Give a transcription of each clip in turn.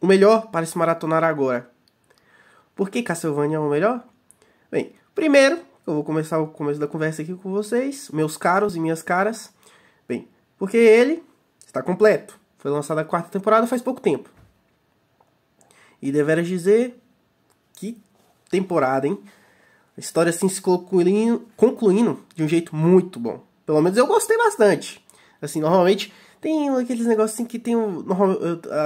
o melhor para se maratonar agora. Por que Castlevania é o melhor? Bem, primeiro, eu vou começar o começo da conversa aqui com vocês, meus caros e minhas caras. Bem, porque ele está completo. Foi lançada a 4ª temporada faz pouco tempo. E deveras dizer, que temporada, hein? A história assim se concluindo de um jeito muito bom. Pelo menos eu gostei bastante. Assim, normalmente tem aqueles negócios assim que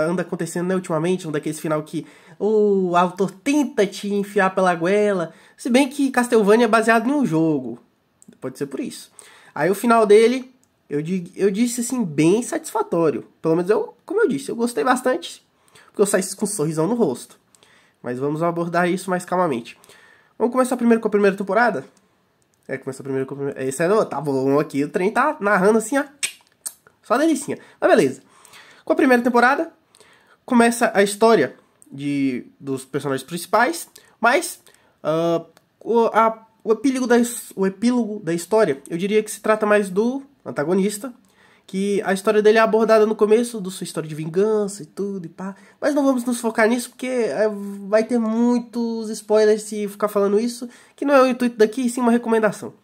anda acontecendo, né, ultimamente, um daqueles final que o autor tenta te enfiar pela goela. Se bem que Castlevania é baseado em um jogo. Pode ser por isso. Aí o final dele, eu disse assim, bem satisfatório. Pelo menos como eu disse, eu gostei bastante. Porque eu saí com um sorrisão no rosto. Mas vamos abordar isso mais calmamente. Vamos começar primeiro com a primeira temporada? Começar primeiro com a primeira... Esse tá bom aqui, o trem tá narrando assim, ó. Só delicinha. Mas beleza. Com a primeira temporada, começa a história dos personagens principais. Mas o epílogo da história, eu diria que se trata mais do antagonista. Que a história dele é abordada no começo, da sua história de vingança e tudo, e pá. Mas não vamos nos focar nisso, porque vai ter muitos spoilers se ficar falando isso, que não é o intuito daqui, e sim uma recomendação.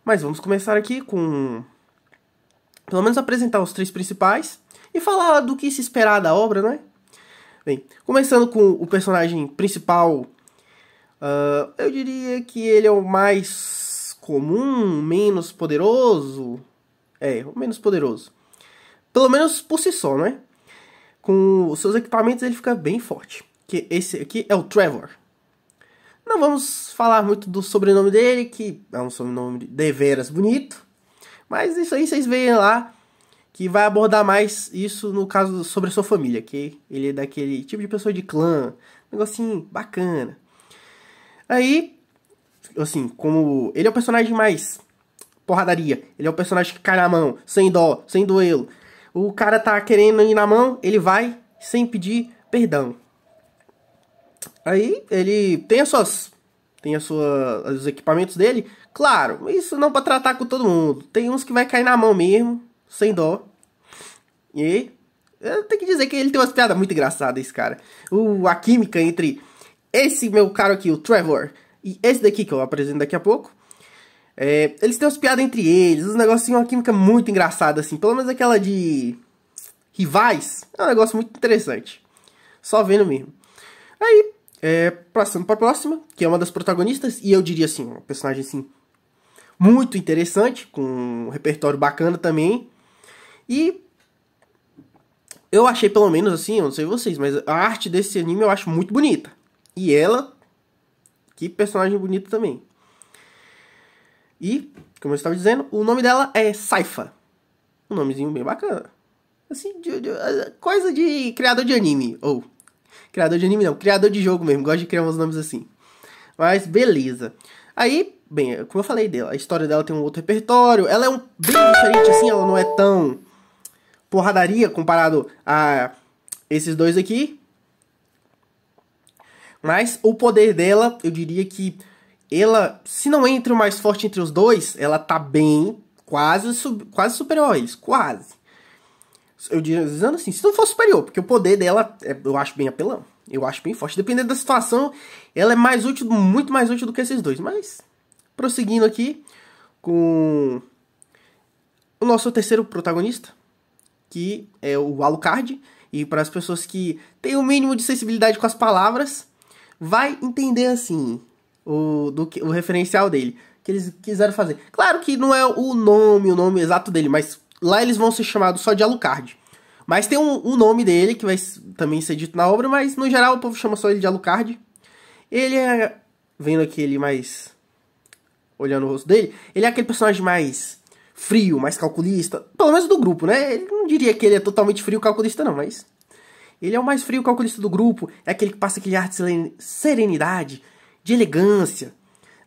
Mas vamos começar aqui com... pelo menos apresentar os 3 principais, e falar do que se esperar da obra, né? Bem, começando com o personagem principal, eu diria que ele é o mais comum, menos poderoso... o menos poderoso. Pelo menos por si só, né? Com os seus equipamentos ele fica bem forte. Que esse aqui é o Trevor. Não vamos falar muito do sobrenome dele, que é um sobrenome deveras bonito. Mas isso aí vocês veem lá, que vai abordar mais isso no caso sobre a sua família. Que ele é daquele tipo de pessoa de clã. Um negocinho bacana. Aí, assim, como ele é o personagem mais... porradaria. Ele é o personagem que cai na mão, sem dó, sem duelo. O cara tá querendo ir na mão, ele vai sem pedir perdão. Aí ele tem os equipamentos dele. Claro, isso não pra tratar com todo mundo. Tem uns que vai cair na mão mesmo, sem dó. E eu tenho que dizer que ele tem umas piadas muito engraçadas, esse cara. A química entre esse meu cara aqui, o Trevor, e esse daqui que eu apresento daqui a pouco. Eles têm umas piadas entre eles, uns negocinhos, uma química muito engraçada, assim. Pelo menos aquela de rivais, é um negócio muito interessante. Só vendo mesmo. Aí, passando pra próxima, que é uma das protagonistas, e eu diria assim, uma personagem assim, muito interessante, com um repertório bacana também. E eu achei pelo menos assim, eu não sei vocês, mas a arte desse anime eu acho muito bonita. E ela, que personagem bonita também. E, como eu estava dizendo, o nome dela é Saifa. Um nomezinho bem bacana. Assim, coisa de criador de anime. Ou, criador de anime não, criador de jogo mesmo. Gosto de criar uns nomes assim. Mas, beleza. Aí, bem, como eu falei dela, a história dela tem um outro repertório. Ela é bem diferente assim, ela não é tão porradaria comparado a esses dois aqui. Mas o poder dela, eu diria que... ela, se não entre o mais forte entre os dois, ela tá bem, quase superior a eles, quase. Eu dizendo assim, se não for superior, porque o poder dela, eu acho bem apelão. Eu acho bem forte. Dependendo da situação, ela é mais útil, muito mais útil do que esses dois. Mas, prosseguindo aqui, com o nosso terceiro protagonista, que é o Alucard. E para as pessoas que têm o mínimo de sensibilidade com as palavras, vai entender assim... o referencial dele, que eles quiseram fazer. Claro que não é o nome exato dele, mas lá eles vão ser chamados só de Alucard. Mas tem um nome dele, que vai também ser dito na obra, mas no geral o povo chama só ele de Alucard. Ele é, vendo aqui ele mais, olhando o rosto dele, ele é aquele personagem mais frio, mais calculista, pelo menos do grupo, né? Ele não diria que ele é totalmente frio calculista não, mas... ele é o mais frio calculista do grupo, é aquele que passa aquele ar de serenidade, de elegância.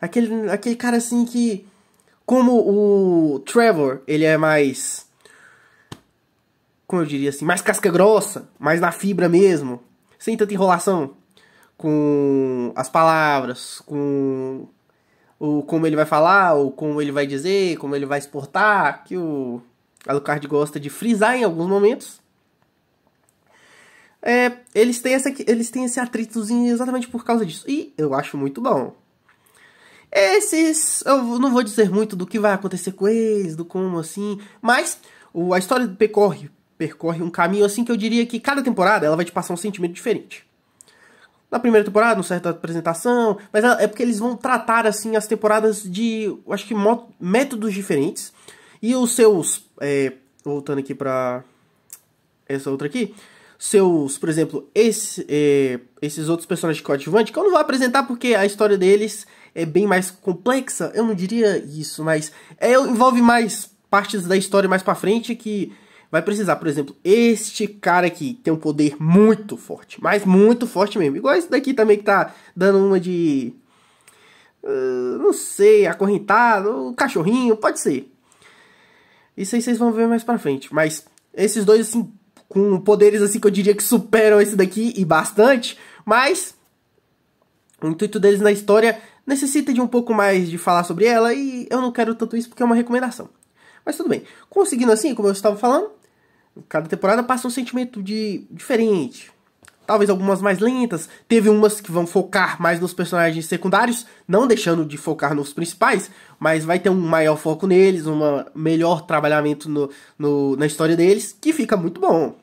Aquele cara assim que... como o Trevor, ele é mais... como eu diria assim, mais casca grossa, mais na fibra mesmo. Sem tanta enrolação. Com as palavras, com como ele vai falar, ou como ele vai dizer, como ele vai exportar. Que o Alucard gosta de frisar em alguns momentos. eles têm esse atritozinho exatamente por causa disso. E eu acho muito bom. Eu não vou dizer muito do que vai acontecer com eles, do como assim, mas a história percorre um caminho assim que eu diria que cada temporada ela vai te passar um sentimento diferente. Na primeira temporada, uma certa apresentação, mas é porque eles vão tratar assim as temporadas de, eu acho que métodos diferentes. E os seus, voltando aqui pra essa outra aqui, por exemplo, esses outros personagens coadjuvantes, que eu não vou apresentar porque a história deles é bem mais complexa, eu não diria isso, mas envolve mais partes da história mais pra frente que vai precisar. Por exemplo, este cara aqui tem um poder muito forte, mas muito forte mesmo, igual esse daqui também que tá dando uma de, não sei, acorrentado, um cachorrinho, pode ser. Isso aí vocês vão ver mais pra frente, mas esses dois assim, com poderes assim que eu diria que superam esse daqui e bastante, mas o intuito deles na história necessita de um pouco mais de falar sobre ela e eu não quero tanto isso porque é uma recomendação. Mas tudo bem. Conseguindo assim, como eu estava falando, cada temporada passa um sentimento diferente. Talvez algumas mais lentas. Teve umas que vão focar mais nos personagens secundários, não deixando de focar nos principais, mas vai ter um maior foco neles, um melhor trabalhamento na história deles, que fica muito bom.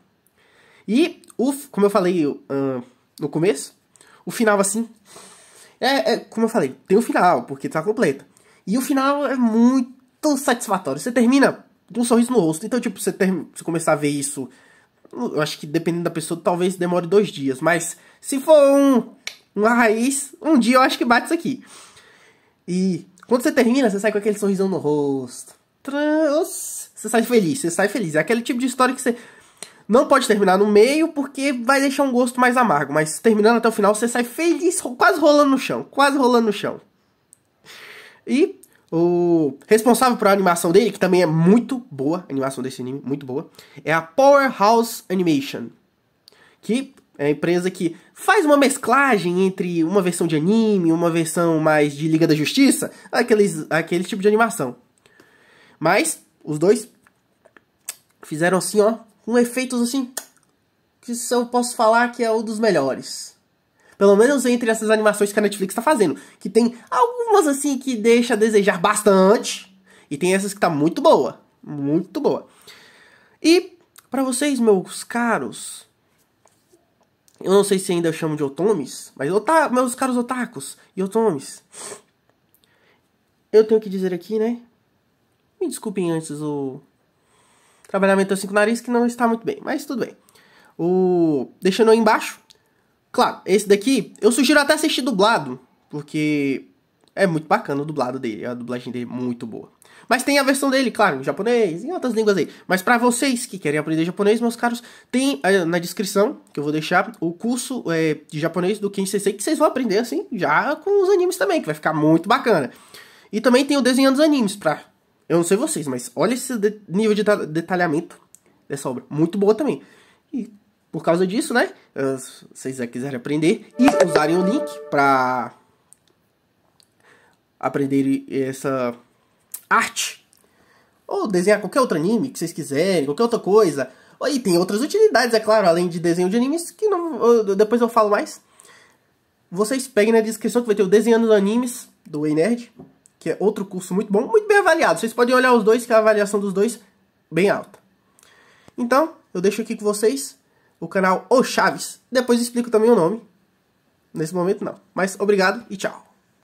E, como eu falei no começo, o final assim, como eu falei, tem um final, porque tá completa. E o final é muito satisfatório. Você termina com um sorriso no rosto. Então, tipo, você começar a ver isso, eu acho que dependendo da pessoa, talvez demore 2 dias. Mas se for uma raiz, um dia eu acho que bate isso aqui. E quando você termina, você sai com aquele sorrisão no rosto. Você sai feliz. É aquele tipo de história que você não pode terminar no meio, porque vai deixar um gosto mais amargo. Mas terminando até o final, você sai feliz, quase rolando no chão. E o responsável por a animação dele, que também é muito boa, a animação desse anime, muito boa, é a Powerhouse Animation, que é a empresa que faz uma mesclagem entre uma versão de anime e uma versão mais de Liga da Justiça, aquele tipo de animação. Mas os dois fizeram assim, ó, com efeitos assim, que eu posso falar que é um dos melhores. Pelo menos entre essas animações que a Netflix tá fazendo. Que tem algumas assim que deixa a desejar bastante. E tem essas que tá muito boa. Muito boa. E pra vocês, meus caros, eu não sei se ainda eu chamo de otomis, mas meus caros otakus e otomis, eu tenho que dizer aqui, né? Me desculpem antes o trabalhamento assim com o nariz que não está muito bem. Mas tudo bem. Deixando aí embaixo. Claro, esse daqui, eu sugiro até assistir dublado, porque é muito bacana o dublado dele, a dublagem dele é muito boa. Mas tem a versão dele, claro, em japonês, em outras línguas aí. Mas pra vocês que querem aprender japonês, meus caros, tem na descrição, que eu vou deixar, o curso de japonês do Ken Sensei, que vocês vão aprender, assim, já com os animes também, que vai ficar muito bacana. E também tem o Desenhando os Animes, eu não sei vocês, mas olha esse nível de detalhamento dessa obra, muito boa também. E por causa disso, né, se vocês quiserem aprender e usarem o link pra aprender essa arte, ou desenhar qualquer outro anime que vocês quiserem, qualquer outra coisa. E tem outras utilidades, é claro, além de desenho de animes, que depois eu falo mais. Vocês peguem na descrição que vai ter o Desenhando os Animes, do Ei Nerd, que é outro curso muito bom, muito bem avaliado. Vocês podem olhar os dois, que a avaliação dos dois bem alta. Então, eu deixo aqui com vocês o canal O Chaves. Depois explico também o nome. Nesse momento não. Mas obrigado e tchau.